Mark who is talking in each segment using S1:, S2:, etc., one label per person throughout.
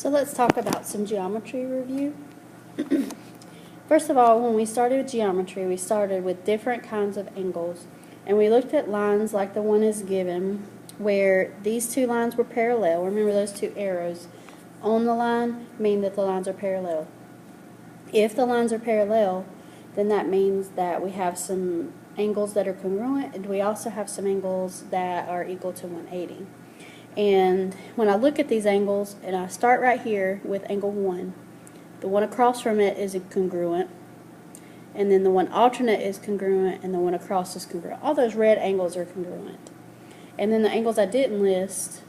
S1: So let's talk about some geometry review. First of all, when we started with geometry, we started with different kinds of angles. And we looked at lines like the one is given, where these two lines were parallel. Remember, those two arrows on the line mean that the lines are parallel. If the lines are parallel, then that means that we have some angles that are congruent, and we also have some angles that are equal to 180. And when I look at these angles, and I start right here with angle 1, the one across from it is congruent, and then the one alternate is congruent, and the one across is congruent. All those red angles are congruent. And then the angles I didn't list,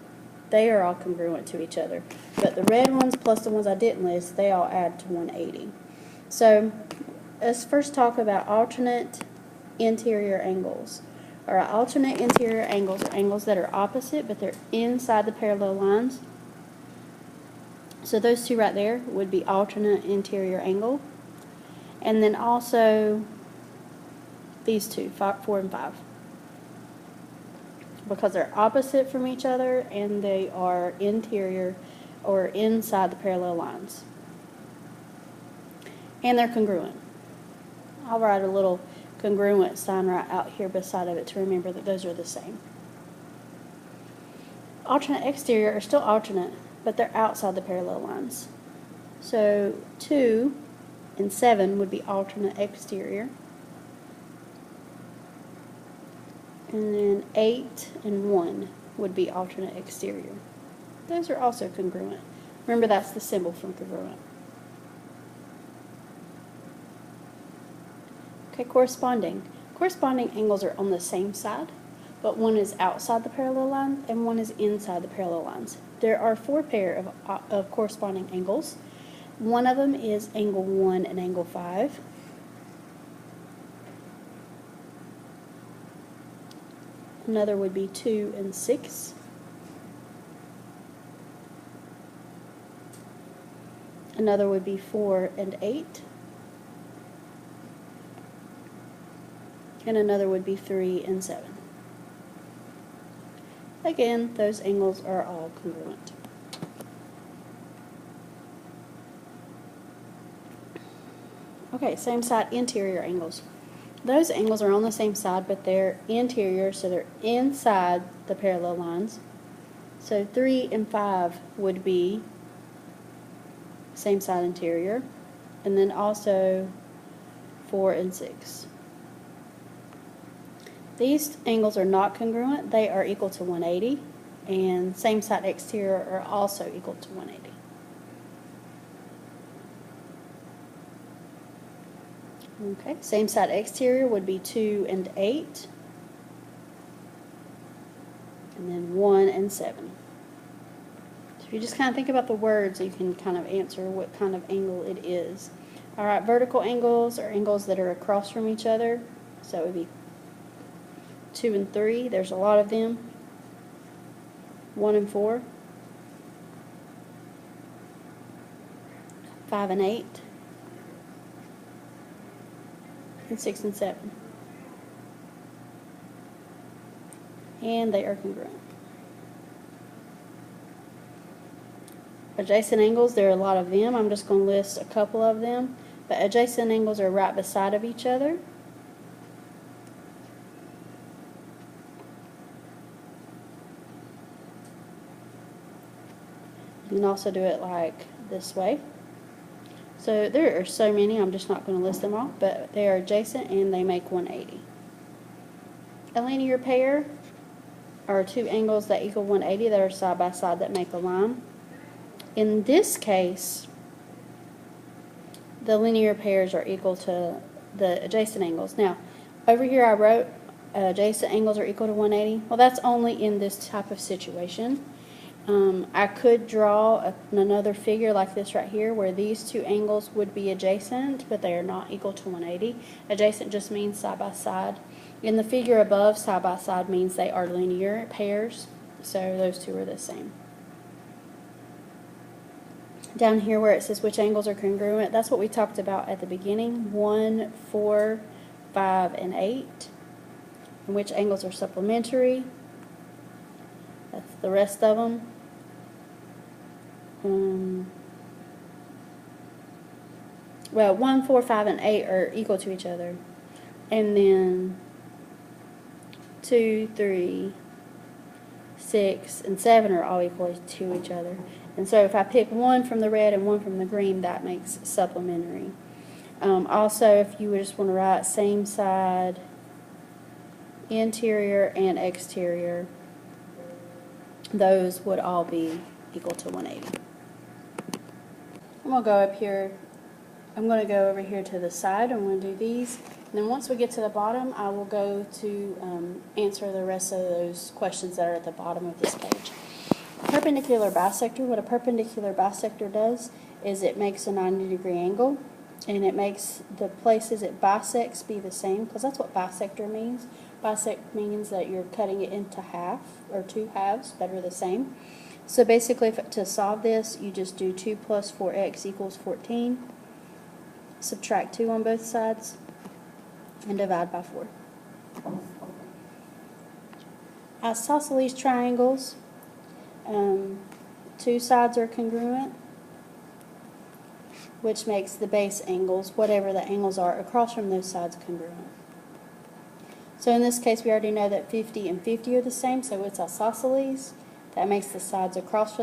S1: they are all congruent to each other. But the red ones plus the ones I didn't list, they all add to 180. So let's first talk about alternate interior angles. Alright, alternate interior angles are angles that are opposite, but they're inside the parallel lines. So those two right there would be alternate interior angle. And then also these two, 4 and 5. Because they're opposite from each other and they are interior or inside the parallel lines. And they're congruent. I'll write a little congruent sign right out here beside of it to remember that those are the same. Alternate exterior are still alternate, but they're outside the parallel lines. So 2 and 7 would be alternate exterior. And then 8 and 1 would be alternate exterior. Those are also congruent. Remember, that's the symbol from congruent. Okay, corresponding. Corresponding angles are on the same side, but one is outside the parallel line and one is inside the parallel lines. There are 4 pair of corresponding angles. One of them is angle 1 and angle 5. Another would be 2 and 6. Another would be 4 and 8. And another would be 3 and 7. Again, those angles are all congruent. Okay, same side interior angles. Those angles are on the same side, but they're interior, so they're inside the parallel lines. So 3 and 5 would be same side interior, and then also 4 and 6. These angles are not congruent. They are equal to 180, and same side exterior are also equal to 180. Okay, same side exterior would be 2 and 8, and then 1 and 7. So if you just kind of think about the words, you can kind of answer what kind of angle it is. Alright, vertical angles are angles that are across from each other, so it would be 2 and 3, there's a lot of them. 1 and 4. 5 and 8. And 6 and 7. And they are congruent. Adjacent angles, there are a lot of them. I'm just going to list a couple of them. But adjacent angles are right beside of each other. You can also do it like this way. So there are so many, I'm just not going to list them all, but they are adjacent and they make 180. A linear pair are 2 angles that equal 180 that are side by side that make a line. In this case, the linear pairs are equal to the adjacent angles. Now, over here I wrote adjacent angles are equal to 180. Well, that's only in this type of situation. I could draw another figure like this right here where these 2 angles would be adjacent, but they are not equal to 180. Adjacent just means side by side. In the figure above, side by side means they are linear pairs, so those 2 are the same. Down here where it says which angles are congruent, that's what we talked about at the beginning. 1, 4, 5, and 8. And which angles are supplementary. That's the rest of them. well, 1, 4, 5, and 8 are equal to each other. And then 2, 3, 6, and 7 are all equal to each other. And so if I pick one from the red and one from the green, that makes supplementary. Also, if you just want to write same side, interior and exterior, those would all be equal to 180. I'm going to go up here. I'm going to go over here to the side. I'm going to do these. And then once we get to the bottom, I will go to answer the rest of those questions that are at the bottom of this page. Perpendicular bisector. What a perpendicular bisector does is it makes a 90-degree angle, and it makes the places it bisects be the same, because that's what bisector means. Bisect means that you're cutting it into half, or two halves that are the same. So basically, to solve this, you just do 2 plus 4x equals 14. Subtract 2 on both sides, and divide by 4. Isosceles triangles, 2 sides are congruent, which makes the base angles, whatever the angles are across from those sides, congruent. So in this case, we already know that 50 and 50 are the same, so it's isosceles. That makes the sides across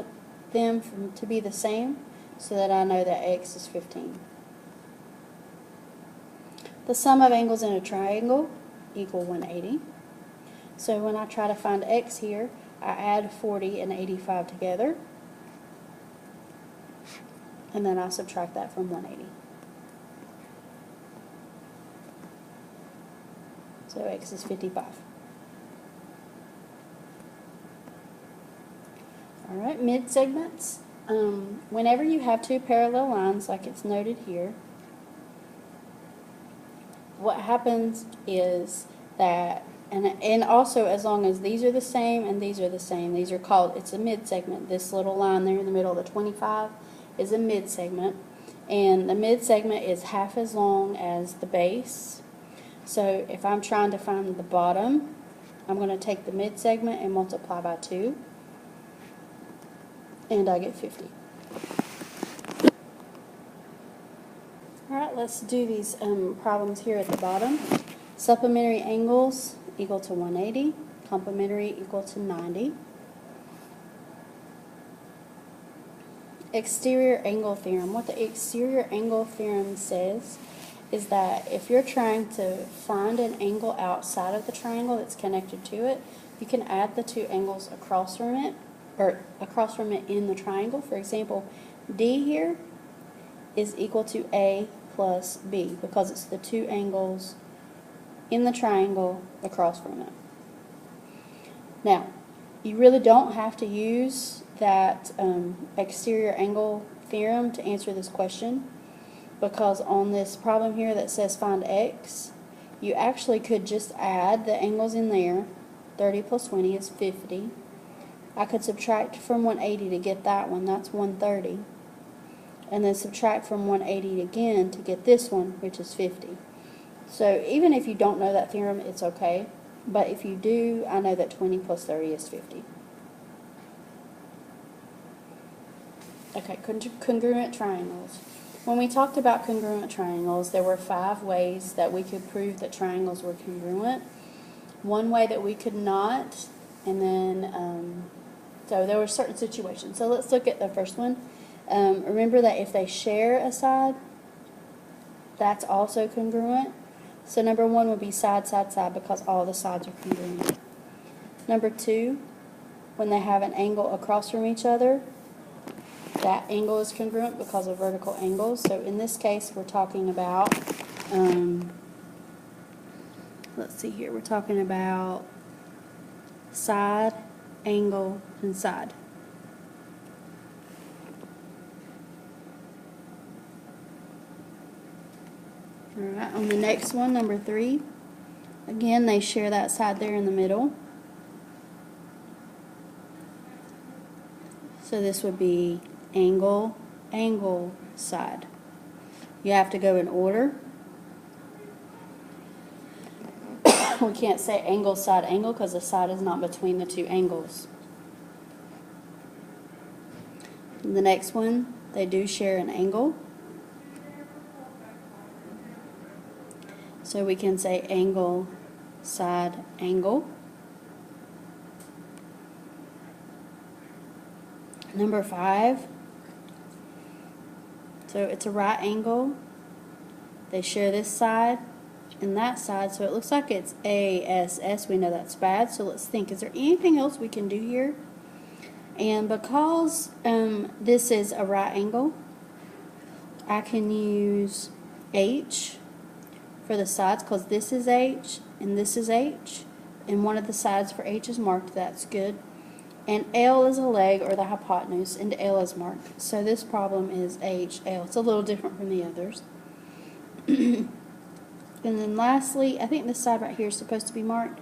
S1: them to be the same, so that I know that x is 15. The sum of angles in a triangle equal 180. So when I try to find x here, I add 40 and 85 together, and then I subtract that from 180. So x is 55. All right, mid-segments. Whenever you have two parallel lines, like it's noted here, what happens is that, and also as long as these are the same and these are the same, these are called, it's a mid-segment. This little line there in the middle of the 25 is a mid-segment, and the mid-segment is half as long as the base. So if I'm trying to find the bottom, I'm going to take the mid-segment and multiply by 2, and I get 50. Alright, let's do these problems here at the bottom. Supplementary angles equal to 180, complementary equal to 90. Exterior angle theorem. What the exterior angle theorem says is that if you're trying to find an angle outside of the triangle that's connected to it, you can add the two angles across from it, or across from it in the triangle. For example, D here is equal to A plus B, because it's the two angles in the triangle across from it. Now, you really don't have to use that exterior angle theorem to answer this question, because on this problem here that says find x, you actually could just add the angles in there. 30 plus 20 is 50. I could subtract from 180 to get that one, that's 130. And then subtract from 180 again to get this one, which is 50. So even if you don't know that theorem, it's okay. But if you do, I know that 20 plus 30 is 50. Okay, congruent triangles. When we talked about congruent triangles, there were 5 ways that we could prove that triangles were congruent. One way that we could not, and then, so there were certain situations. So let's look at the first one. Remember that if they share a side, that's also congruent. So number 1 would be side, side, side, because all the sides are congruent. Number 2, when they have an angle across from each other, that angle is congruent because of vertical angles. So in this case, we're talking about, let's see here, we're talking about side, angle, and side. Alright, on the next one, number 3, again, they share that side there in the middle. So this would be angle, angle, side. You have to go in order. We can't say angle, side, angle, because the side is not between the two angles. The next one, they do share an angle. So we can say angle, side, angle. Number 5, so it's a right angle. They share this side and that side, so it looks like it's ASS. We know that's bad, so let's think, is there anything else we can do here? And because this is a right angle, I can use H for the sides, because this is H and this is H, and one of the sides for H is marked. That's good. And L is a leg, or the hypotenuse, and L is marked. So this problem is HL. It's a little different from the others. And then lastly, I think this side right here is supposed to be marked.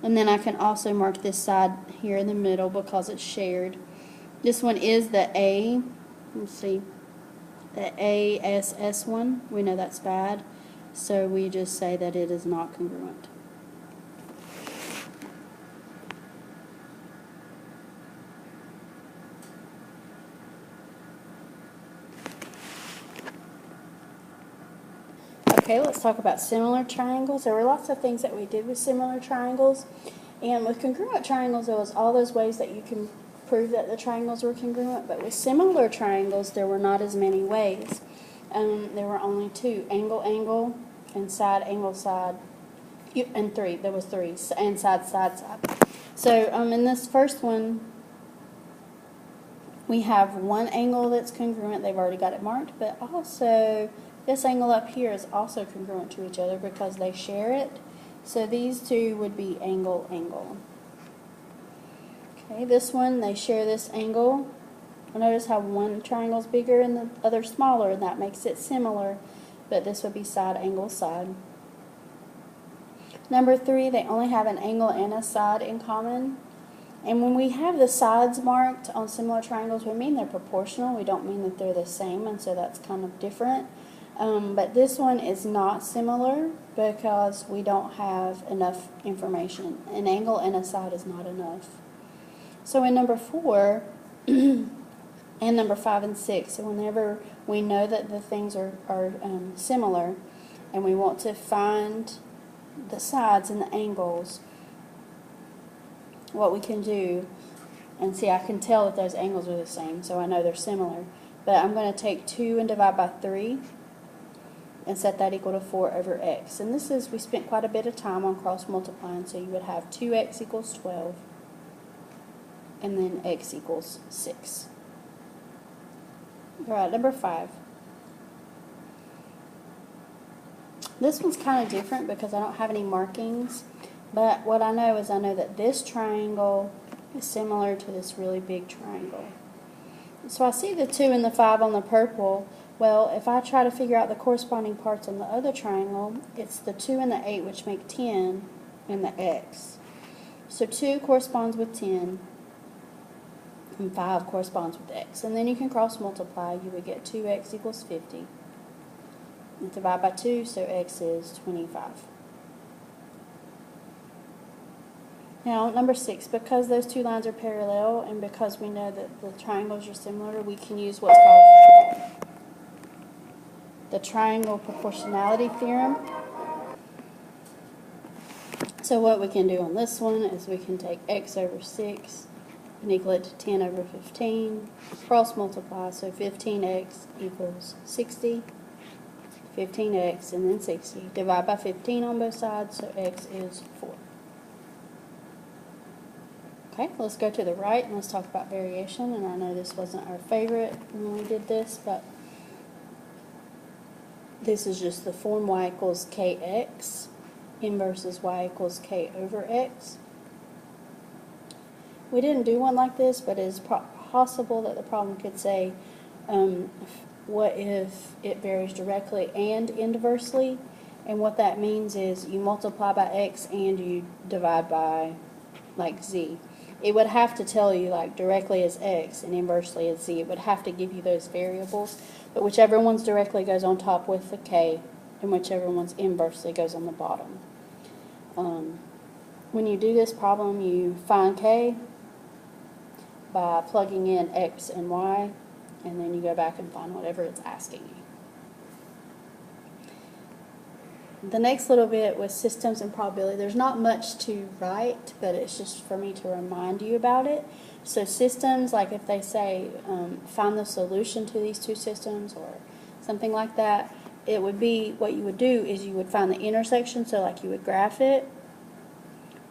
S1: And then I can also mark this side here in the middle because it's shared. This one is the A. Let's see. The ASS one. We know that's bad. So we just say that it is not congruent. Okay, let's talk about similar triangles. There were lots of things that we did with similar triangles. And with congruent triangles, there was all those ways that you can prove that the triangles were congruent. But with similar triangles, there were not as many ways. There were only 2, angle, angle, and side, angle, side. And 3, there was 3, and side, side, side. So in this first one, we have one angle that's congruent. They've already got it marked, but also this angle up here is also congruent to each other because they share it. So these two would be angle, angle. Okay, this one, they share this angle. Notice how one triangle is bigger and the other smaller, and that makes it similar, but this would be side, angle, side. Number 3, they only have an angle and a side in common. And when we have the sides marked on similar triangles, we mean they're proportional. We don't mean that they're the same, and so that's kind of different. But this one is not similar because we don't have enough information. An angle and a side is not enough. So in number 4 and number 5 and 6, so whenever we know that the things are similar and we want to find the sides and the angles, what we can do, and see, I can tell that those angles are the same, so I know they're similar. But I'm going to take 2 and divide by 3 and set that equal to 4 over x. And this is, we spent quite a bit of time on cross multiplying, so you would have 2x equals 12 and then x equals 6. Alright, number 5. This one's kind of different because I don't have any markings, but what I know is I know that this triangle is similar to this really big triangle. So I see the 2 and the 5 on the purple. Well, if I try to figure out the corresponding parts on the other triangle, it's the 2 and the 8, which make 10, and the x. So 2 corresponds with 10, and 5 corresponds with x. And then you can cross multiply. You would get 2x equals 50. And divide by 2, so x is 25. Now, number 6, because those two lines are parallel and because we know that the triangles are similar, we can use what's called the triangle proportionality theorem. So what we can do on this one is we can take x over 6 and equal it to 10 over 15, cross multiply, so 15x equals 60, 15x and then 60, divide by 15 on both sides, so x is 4. Okay, let's go to the right and let's talk about variation. And I know this wasn't our favorite when we did this, but this is just the form y equals kx. Inverse is y equals k over x. We didn't do one like this, but it is possible that the problem could say, what if it varies directly and inversely? And what that means is you multiply by x and you divide by, like, z. It would have to tell you, like, directly is x and inversely is z. It would have to give you those variables, but whichever one's directly goes on top with the k, and whichever one's inversely goes on the bottom. When you do this problem, you find k by plugging in x and y, and then you go back and find whatever it's asking you. The next little bit was systems and probability. There's not much to write, but it's just for me to remind you about it. So systems, like if they say find the solution to these two systems or something like that, it would be, what you would do is you would find the intersection, so like you would graph it,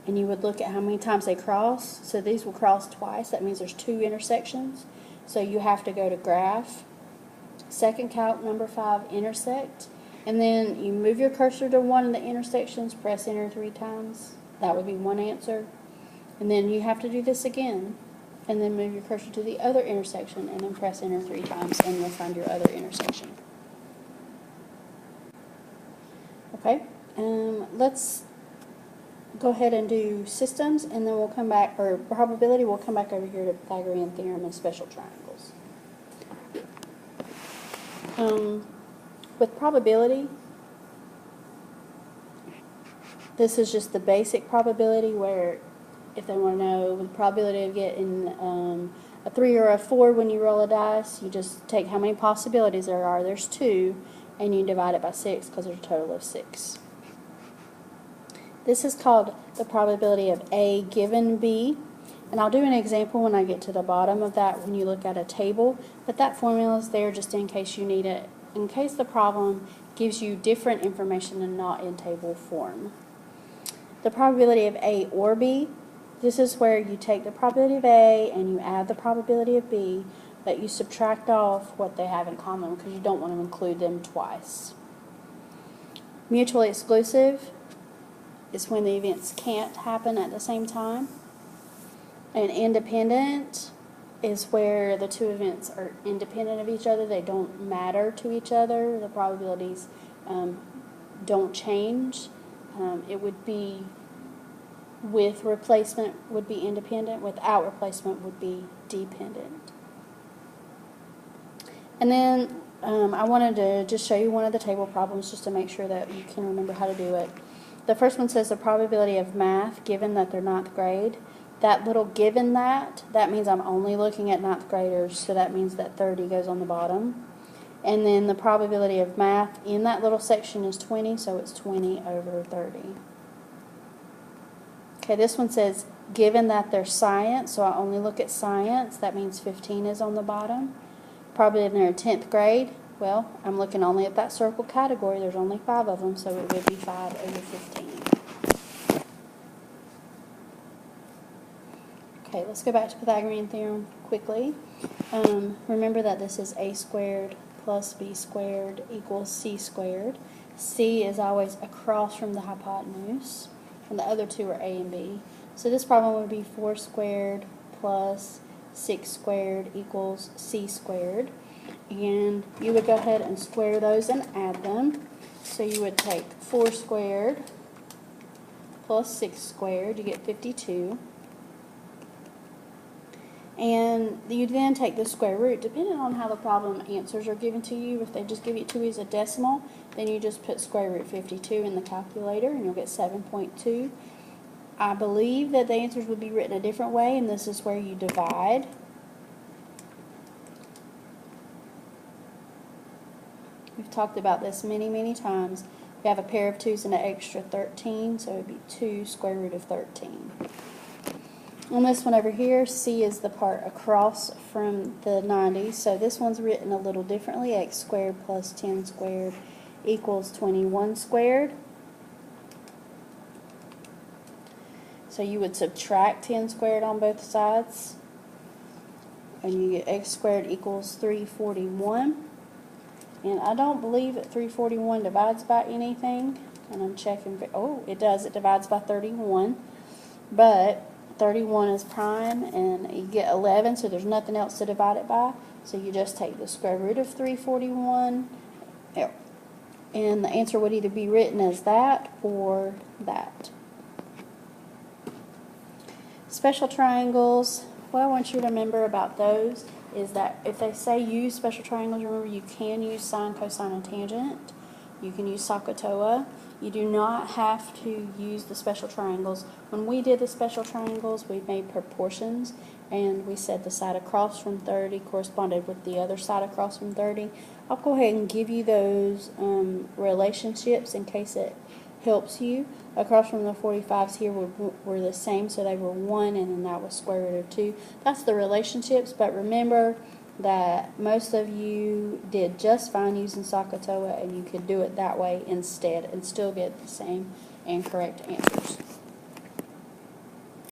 S1: and you would look at how many times they cross. So these will cross twice. That means there's two intersections. So you have to go to graph, second calc, number 5, intersect. And then you move your cursor to one of the intersections, press enter 3 times. That would be one answer. And then you have to do this again. And then move your cursor to the other intersection and then press enter 3 times and you'll find your other intersection. Okay, let's go ahead and do systems, and then we'll come back, or probability, we'll come back over here to Pythagorean theorem and special triangles. With probability, this is just the basic probability, where if they want to know the probability of getting a 3 or a 4 when you roll a dice, you just take how many possibilities there are. There's 2, and you divide it by 6 because there's a total of 6. This is called the probability of A given B. And I'll do an example when I get to the bottom of that when you look at a table. But that formula is there just in case you need it, in case the problem gives you different information and not in table form. The probability of A or B, this is where you take the probability of A and you add the probability of B, but you subtract off what they have in common because you don't want to include them twice. Mutually exclusive is when the events can't happen at the same time. And independent is where the two events are independent of each other. They don't matter to each other. The probabilities don't change. It would be, with replacement would be independent, without replacement would be dependent. And then I wanted to just show you one of the table problems just to make sure that you can remember how to do it. The first one says the probability of math given that they're 9th grade. That little given that means I'm only looking at 9th graders, so that means that 30 goes on the bottom. And then the probability of math in that little section is 20, so it's 20 over 30. Okay, this one says given that they're science, so I only look at science, that means 15 is on the bottom. Probability in their 10th grade, well, I'm looking only at that circle category. There's only 5 of them, so it would be 5 over 15. Okay, let's go back to Pythagorean theorem quickly. Remember that this is a squared plus b squared equals c squared. C is always across from the hypotenuse, and the other two are a and b. So this problem would be 4 squared plus 6 squared equals c squared. And you would go ahead and square those and add them. So you would take 4 squared plus 6 squared, you get 52. And you then take the square root. Depending on how the problem answers are given to you, if they just give it to you as a decimal, then you just put square root 52 in the calculator and you'll get 7.2. I believe that the answers would be written a different way, and this is where you divide. We've talked about this many, many times. We have a pair of 2's and an extra 13, so it would be 2 square root of 13. On this one over here, C is the part across from the 90, so this one's written a little differently. X squared plus 10 squared equals 21 squared. So you would subtract 10 squared on both sides, and you get x squared equals 341. And I don't believe that 341 divides by anything, and I'm checking. Oh, it does. It divides by 31, but 31 is prime, and you get 11, so there's nothing else to divide it by. So you just take the square root of 341, and the answer would either be written as that or that. Special triangles, what I want you to remember about those is that if they say use special triangles, remember you can use sine, cosine, and tangent. You can use SOHCAHTOA. You do not have to use the special triangles. When we did the special triangles, we made proportions, and we said the side across from 30 corresponded with the other side across from 30. I'll go ahead and give you those relationships in case it helps you. Across from the 45s here were the same, so they were 1, and then that was square root of 2. That's the relationships, but remember that most of you did just fine using SOHCAHTOA, and you could do it that way instead and still get the same and correct answers.